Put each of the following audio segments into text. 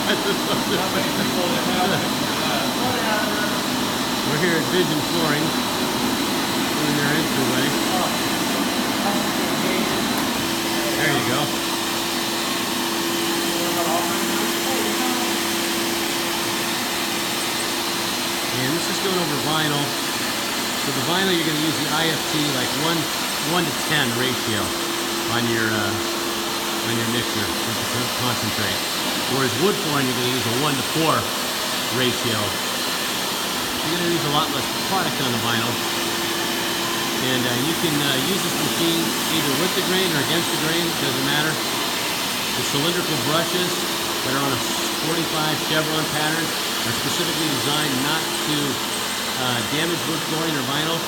We're here at Vision Flooring, doing their entryway. There you go. And this is going over vinyl. So the vinyl, you're going to use the IFT like 1 to 10 ratio on your mixer to concentrate. Whereas wood flooring, you're going to use a 1 to 4 ratio. You're going to use a lot less product on the vinyl. And you can use this machine either with the grain or against the grain, it doesn't matter. The cylindrical brushes that are on a 45 chevron pattern are specifically designed not to damage wood flooring or vinyl,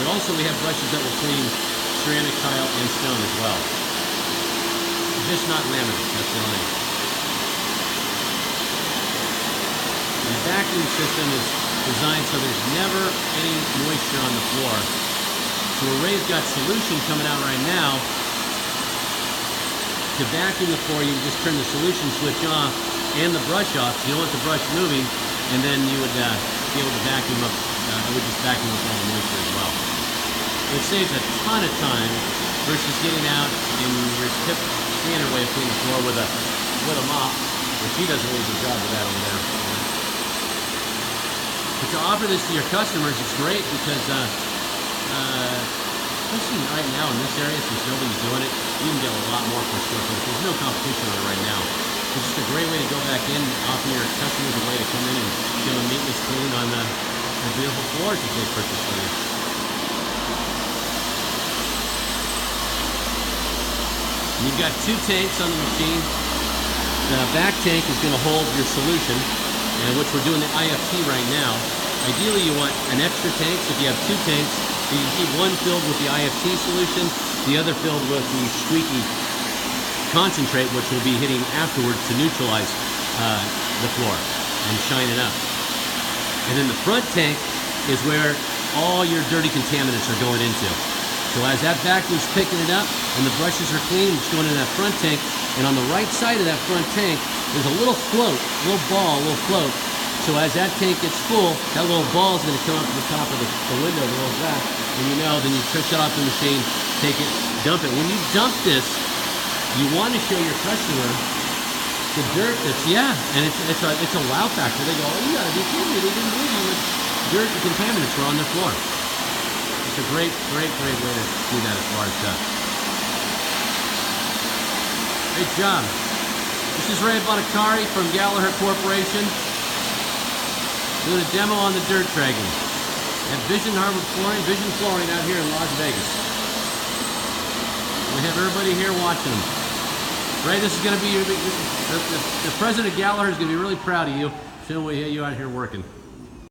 but also we have brushes that will clean ceramic tile and stone as well. Just not laminate, that's the only thing. The vacuum system is designed so there's never any moisture on the floor. So where Ray's got solution coming out right now, to vacuum the floor, you just turn the solution switch off and the brush off. You don't want the brush moving, and then you would be able to vacuum up. It would just vacuum up all the moisture as well. It saves a ton of time versus getting out in your tip standard way of cleaning the floor with a mop, which he does a really good job with that over there. But to offer this to your customers, it's great because especially right now in this area, since nobody's doing it, you can get a lot more per square foot. There's no competition on it right now. It's just a great way to go back in, offer your customers a way to come in and give them maintenance clean on the beautiful floors that they purchase from you. You've got 2 tanks on the machine. The back tank is going to hold your solution, and which we're doing the IFT right now. Ideally, you want an extra tank, so if you have 2 tanks, you can keep one filled with the IFT solution, the other filled with the squeaky concentrate, which will be hitting afterwards to neutralize the floor and shine it up. And then the front tank is where all your dirty contaminants are going into. So as that vacuum's picking it up and the brushes are clean, it's going in that front tank. And on the right side of that front tank, there's a little float, a little ball, a little float. So as that tank gets full, that little ball is going to come up to the top of the window, the little back, and you know, then you shut off the machine, take it, dump it. When you dump this, you want to show your customer the dirt that's, and it's a wow factor. They go, oh, you got to be kidding me, they didn't believe how much dirt and contaminants were on their floor. It's a great way to do that as far as stuff. Great job. This is Ray Bonacari from Gallagher Corporation, doing a demo on the dirt dragon at Vision Flooring out here in Las Vegas. We have everybody here watching them. Ray, this is going to be the president of Gallagher is going to be really proud of you. Showing you out here working.